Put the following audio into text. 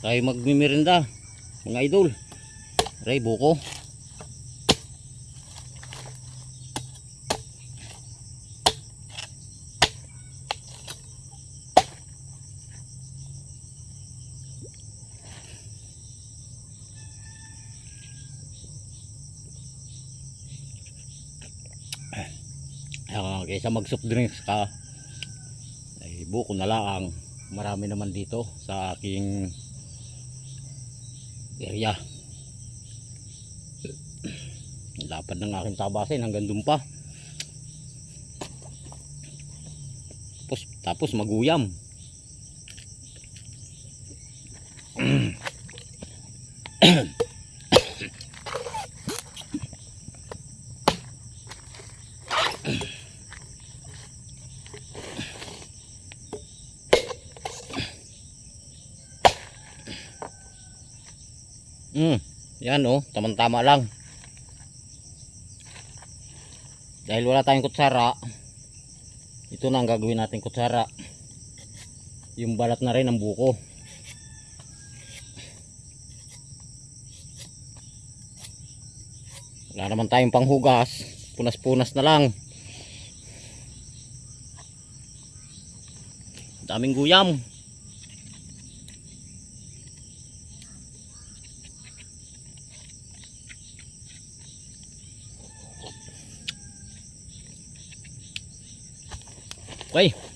tayo magmimirinda mga idol. Aray, buko. Kaysa mag soft drinks ka ay buko na lang. Marami naman dito sa aking area. Lapad ng aking tabasin hanggang dun pa. Tapos maguyam. Yan tamang-tama lang. Dahil wala tayong kutsara, ito na ang gagawin natin kutsara. Yung balat na rin ng buko. Wala naman tayong panghugas, punas-punas na lang. Daming guyam. Okay.